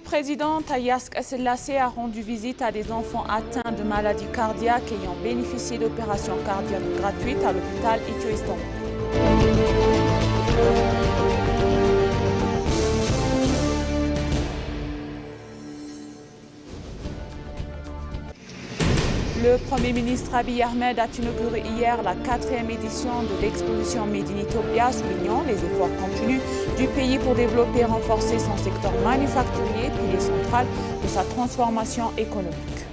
président Taïas Selassie a rendu visite à des enfants atteints de maladies cardiaques ayant bénéficié d'opérations cardiaques gratuites à l'hôpital Ethio-Istanbul. Le Premier ministre Abiy Ahmed a inauguré hier la 4e édition de l'exposition Made in Ethiopia, soulignant les efforts continus du pays pour développer et renforcer son secteur manufacturier, pilier central de sa transformation économique.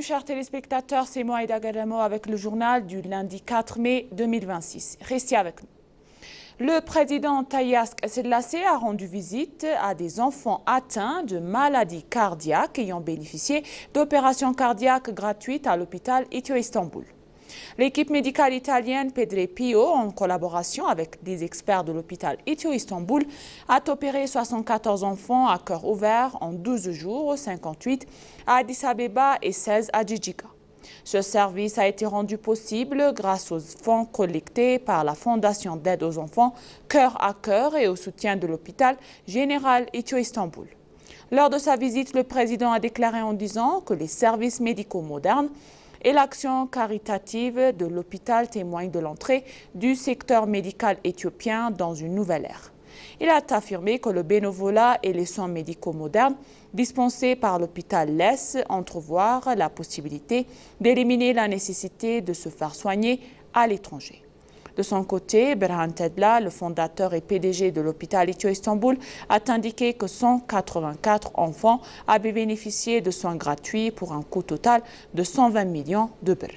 Chers téléspectateurs, c'est moi Aïda Gadamo avec le journal du lundi 4 mai 2026. Restez avec nous. Le président Taïas Selassie a rendu visite à des enfants atteints de maladies cardiaques ayant bénéficié d'opérations cardiaques gratuites à l'hôpital Ethio-Istanbul. L'équipe médicale italienne Pedre Pio, en collaboration avec des experts de l'hôpital Ethio-Istanbul, a opéré 74 enfants à cœur ouvert en 12 jours, 58 à Addis Abeba et 16 à Djidjiga. Ce service a été rendu possible grâce aux fonds collectés par la Fondation d'aide aux enfants Cœur à Cœur et au soutien de l'hôpital général Ethio-Istanbul. Lors de sa visite, le président a déclaré en disant que les services médicaux modernes et l'action caritative de l'hôpital témoignent de l'entrée du secteur médical éthiopien dans une nouvelle ère. Il a affirmé que le bénévolat et les soins médicaux modernes dispensés par l'hôpital laissent entrevoir la possibilité d'éliminer la nécessité de se faire soigner à l'étranger. De son côté, Berhan Tedla, le fondateur et PDG de l'hôpital Ethio-Istanbul, a indiqué que 184 enfants avaient bénéficié de soins gratuits pour un coût total de 120 millions de birr.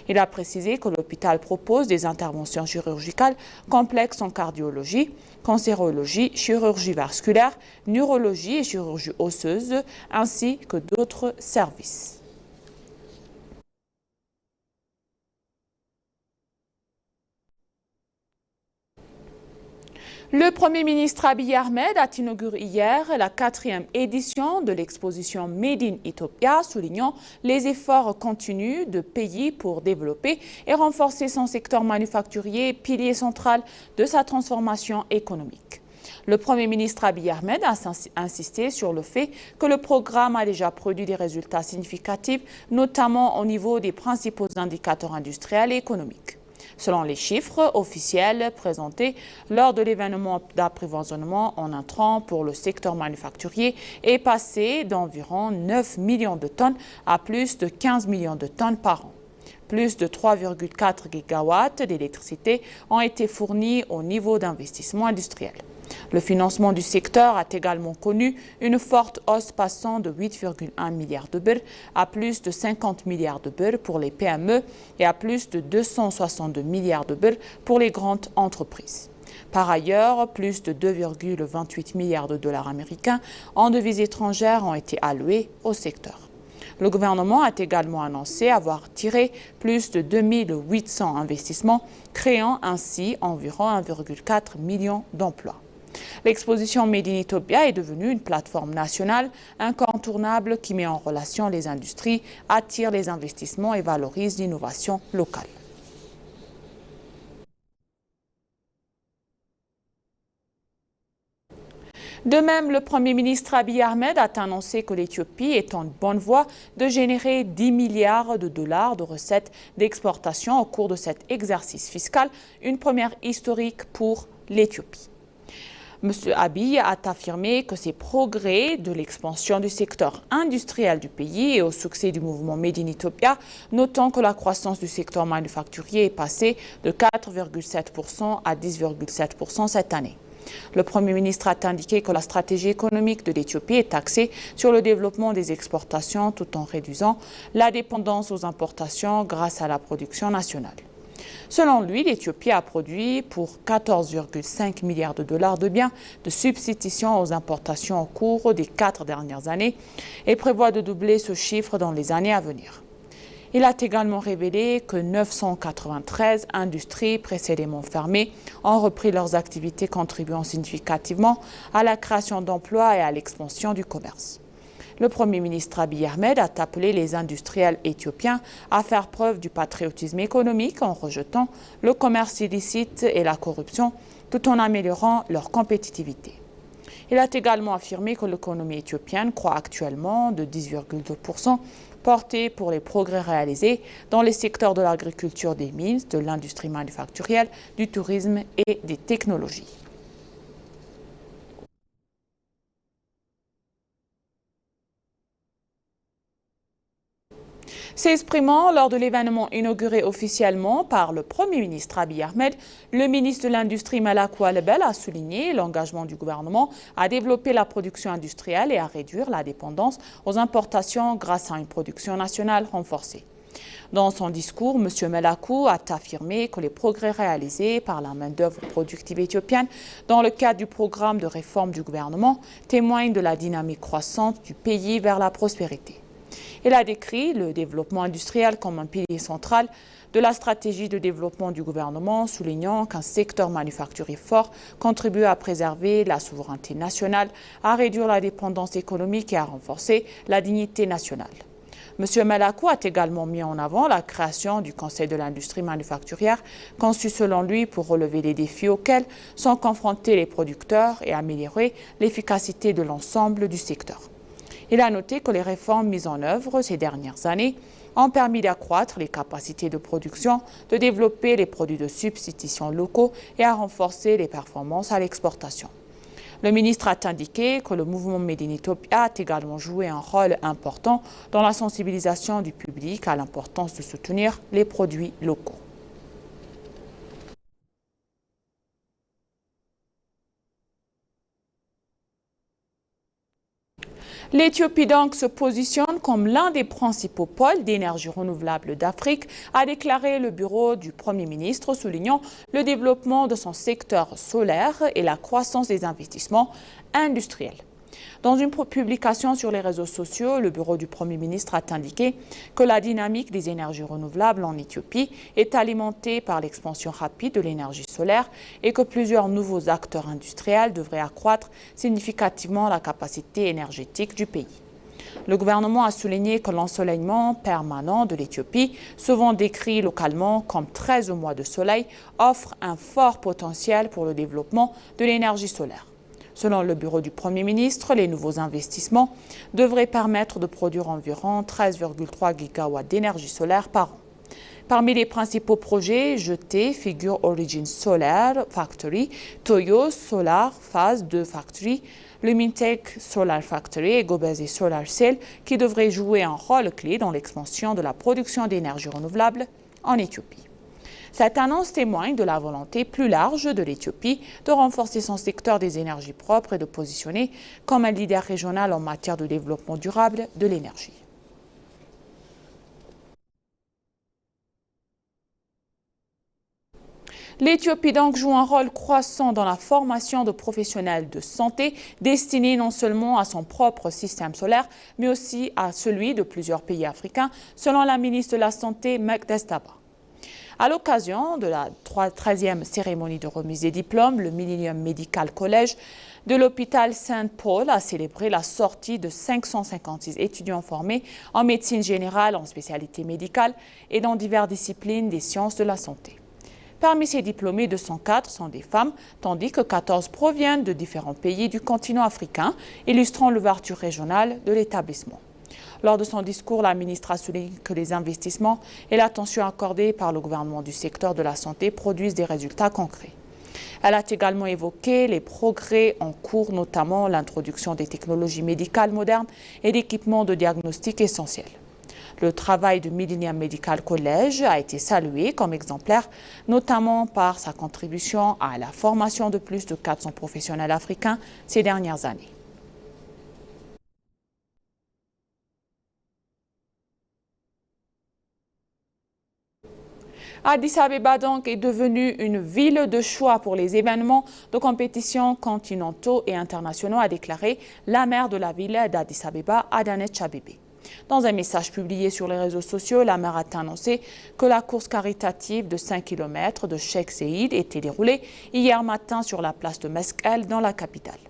Il a précisé que l'hôpital propose des interventions chirurgicales complexes en cardiologie, cancérologie, chirurgie vasculaire, neurologie et chirurgie osseuse, ainsi que d'autres services. Le Premier ministre Abiy Ahmed a inauguré hier la 4e édition de l'exposition Made in Ethiopia, soulignant les efforts continus de pays pour développer et renforcer son secteur manufacturier, pilier central de sa transformation économique. Le Premier ministre Abiy Ahmed a insisté sur le fait que le programme a déjà produit des résultats significatifs, notamment au niveau des principaux indicateurs industriels et économiques. Selon les chiffres officiels présentés lors de l'événement d'approvisionnement en intrants pour le secteur manufacturier, est passé d'environ 9 millions de tonnes à plus de 15 millions de tonnes par an. Plus de 3,4 gigawatts d'électricité ont été fournis au niveau d'investissement industriel. Le financement du secteur a également connu une forte hausse passant de 8,1 milliards de birr à plus de 50 milliards de birr pour les PME et à plus de 262 milliards de birr pour les grandes entreprises. Par ailleurs, plus de 2,28 milliards de dollars américains en devises étrangères ont été alloués au secteur. Le gouvernement a également annoncé avoir tiré plus de 2800 investissements, créant ainsi environ 1,4 million d'emplois. L'exposition Made in Ethiopia est devenue une plateforme nationale incontournable qui met en relation les industries, attire les investissements et valorise l'innovation locale. De même, le Premier ministre Abiy Ahmed a annoncé que l'Éthiopie est en bonne voie de générer 10 milliards de dollars de recettes d'exportation au cours de cet exercice fiscal, une première historique pour l'Éthiopie. M. Abiy a affirmé que ces progrès de l'expansion du secteur industriel du pays et au succès du mouvement Made in Ethiopia, notant que la croissance du secteur manufacturier est passée de 4,7% à 10,7% cette année. Le Premier ministre a indiqué que la stratégie économique de l'Éthiopie est axée sur le développement des exportations tout en réduisant la dépendance aux importations grâce à la production nationale. Selon lui, l'Éthiopie a produit pour 14,5 milliards de dollars de biens de substitution aux importations au cours des 4 dernières années et prévoit de doubler ce chiffre dans les années à venir. Il a également révélé que 993 industries précédemment fermées ont repris leurs activités, contribuant significativement à la création d'emplois et à l'expansion du commerce. Le Premier ministre Abiy Ahmed a appelé les industriels éthiopiens à faire preuve du patriotisme économique en rejetant le commerce illicite et la corruption, tout en améliorant leur compétitivité. Il a également affirmé que l'économie éthiopienne croît actuellement de 10,2%, portée pour les progrès réalisés dans les secteurs de l'agriculture, des mines, de l'industrie manufacturière, du tourisme et des technologies. S'exprimant lors de l'événement inauguré officiellement par le Premier ministre Abiy Ahmed, le ministre de l'Industrie Malakou Alebel a souligné l'engagement du gouvernement à développer la production industrielle et à réduire la dépendance aux importations grâce à une production nationale renforcée. Dans son discours, M. Malakou a affirmé que les progrès réalisés par la main-d'œuvre productive éthiopienne dans le cadre du programme de réforme du gouvernement témoignent de la dynamique croissante du pays vers la prospérité. Il a décrit le développement industriel comme un pilier central de la stratégie de développement du gouvernement, soulignant qu'un secteur manufacturier fort contribue à préserver la souveraineté nationale, à réduire la dépendance économique et à renforcer la dignité nationale. M. Malakou a également mis en avant la création du Conseil de l'industrie manufacturière, conçu selon lui pour relever les défis auxquels sont confrontés les producteurs et améliorer l'efficacité de l'ensemble du secteur. Il a noté que les réformes mises en œuvre ces dernières années ont permis d'accroître les capacités de production, de développer les produits de substitution locaux et à renforcer les performances à l'exportation. Le ministre a indiqué que le mouvement Made in Ethiopia a également joué un rôle important dans la sensibilisation du public à l'importance de soutenir les produits locaux. L'Éthiopie donc se positionne comme l'un des principaux pôles d'énergie renouvelable d'Afrique, a déclaré le bureau du Premier ministre, soulignant le développement de son secteur solaire et la croissance des investissements industriels. Dans une publication sur les réseaux sociaux, le bureau du Premier ministre a indiqué que la dynamique des énergies renouvelables en Éthiopie est alimentée par l'expansion rapide de l'énergie solaire et que plusieurs nouveaux acteurs industriels devraient accroître significativement la capacité énergétique du pays. Le gouvernement a souligné que l'ensoleillement permanent de l'Éthiopie, souvent décrit localement comme 13 mois de soleil, offre un fort potentiel pour le développement de l'énergie solaire. Selon le bureau du Premier ministre, les nouveaux investissements devraient permettre de produire environ 13,3 gigawatts d'énergie solaire par an. Parmi les principaux projets jetés figurent Origin Solar Factory, Toyo Solar Phase 2 Factory, Lumintech Solar Factory et Gobezi Solar Cell qui devraient jouer un rôle clé dans l'expansion de la production d'énergie renouvelable en Éthiopie. Cette annonce témoigne de la volonté plus large de l'Éthiopie de renforcer son secteur des énergies propres et de positionner comme un leader régional en matière de développement durable de l'énergie. L'Éthiopie donc joue un rôle croissant dans la formation de professionnels de santé destinés non seulement à son propre système solaire, mais aussi à celui de plusieurs pays africains, selon la ministre de la Santé, Mekdes Daba. À l'occasion de la 13e cérémonie de remise des diplômes, le Millennium Medical College de l'hôpital Saint-Paul a célébré la sortie de 556 étudiants formés en médecine générale, en spécialité médicale et dans diverses disciplines des sciences de la santé. Parmi ces diplômés, 204 sont des femmes, tandis que 14 proviennent de différents pays du continent africain, illustrant l'ouverture régionale de l'établissement. Lors de son discours, la ministre a souligné que les investissements et l'attention accordée par le gouvernement du secteur de la santé produisent des résultats concrets. Elle a également évoqué les progrès en cours, notamment l'introduction des technologies médicales modernes et d'équipements de diagnostic essentiels. Le travail du Millennium Medical College a été salué comme exemplaire, notamment par sa contribution à la formation de plus de 400 professionnels africains ces dernières années. Addis Abeba donc est devenue une ville de choix pour les événements de compétition continentaux et internationaux, a déclaré la maire de la ville d'Addis Abeba, Adanet Chabebe. Dans un message publié sur les réseaux sociaux, la maire a annoncé que la course caritative de 5 km de Sheikh Zayed était déroulée hier matin sur la place de Meskel dans la capitale.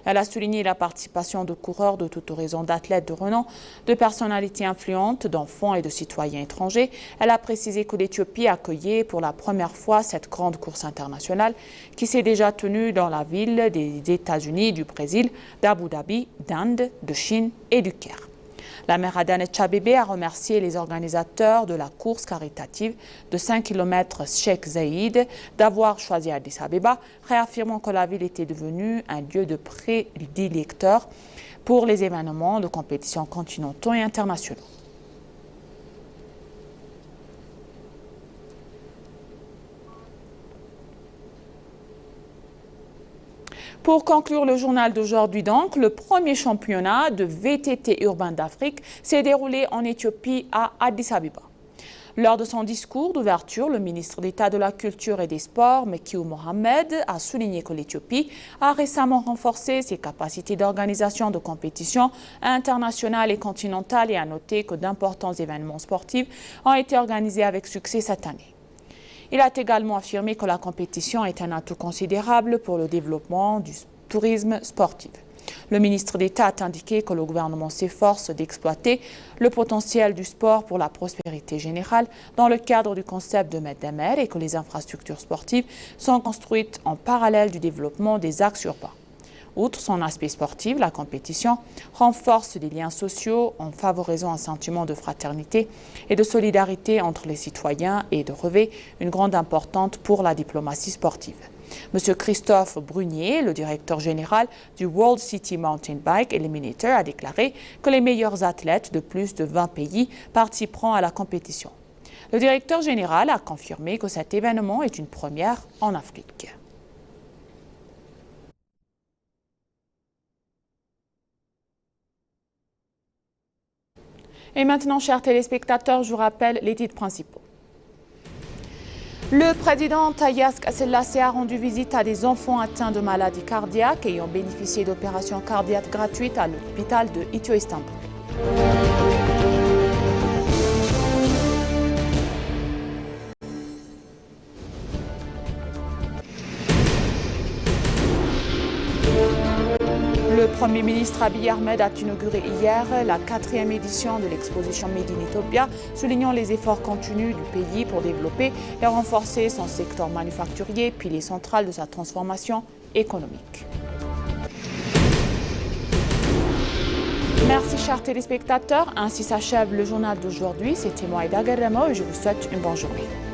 Elle a souligné la participation de coureurs de tout horizon, d'athlètes de renom, de personnalités influentes, d'enfants et de citoyens étrangers. Elle a précisé que l'Éthiopie accueillait pour la première fois cette grande course internationale qui s'est déjà tenue dans la ville des États-Unis, du Brésil, d'Abu Dhabi, d'Inde, de Chine et du Caire. La maire Adanet Chabébé a remercié les organisateurs de la course caritative de 5 km Sheikh Zayed d'avoir choisi Addis Abeba, réaffirmant que la ville était devenue un lieu de prédilecteur pour les événements de compétition continentaux et internationaux. Pour conclure le journal d'aujourd'hui, donc, le premier championnat de VTT urbain d'Afrique s'est déroulé en Éthiopie à Addis Abeba. Lors de son discours d'ouverture, le ministre d'État de la Culture et des Sports, Mekiou Mohamed, a souligné que l'Éthiopie a récemment renforcé ses capacités d'organisation de compétitions internationales et continentales et a noté que d'importants événements sportifs ont été organisés avec succès cette année. Il a également affirmé que la compétition est un atout considérable pour le développement du tourisme sportif. Le ministre d'État a indiqué que le gouvernement s'efforce d'exploiter le potentiel du sport pour la prospérité générale dans le cadre du concept de Maître d'Amer et que les infrastructures sportives sont construites en parallèle du développement des axes urbains. Outre son aspect sportif, la compétition renforce les liens sociaux en favorisant un sentiment de fraternité et de solidarité entre les citoyens et de revêt une grande importance pour la diplomatie sportive. M. Christophe Brunier, le directeur général du World City Mountain Bike Eliminator, a déclaré que les meilleurs athlètes de plus de 20 pays participeront à la compétition. Le directeur général a confirmé que cet événement est une première en Afrique. Et maintenant, chers téléspectateurs, je vous rappelle les titres principaux. Le président Taye Asselassie a rendu visite à des enfants atteints de maladies cardiaques ayant bénéficié d'opérations cardiaques gratuites à l'hôpital de Ithio-Istanbul. Le Premier ministre Abiy Ahmed a inauguré hier la 4e édition de l'exposition Made in Ethiopia, soulignant les efforts continus du pays pour développer et renforcer son secteur manufacturier, pilier central de sa transformation économique. Merci chers téléspectateurs, ainsi s'achève le journal d'aujourd'hui. C'était moi Aïda Garamo et je vous souhaite une bonne journée.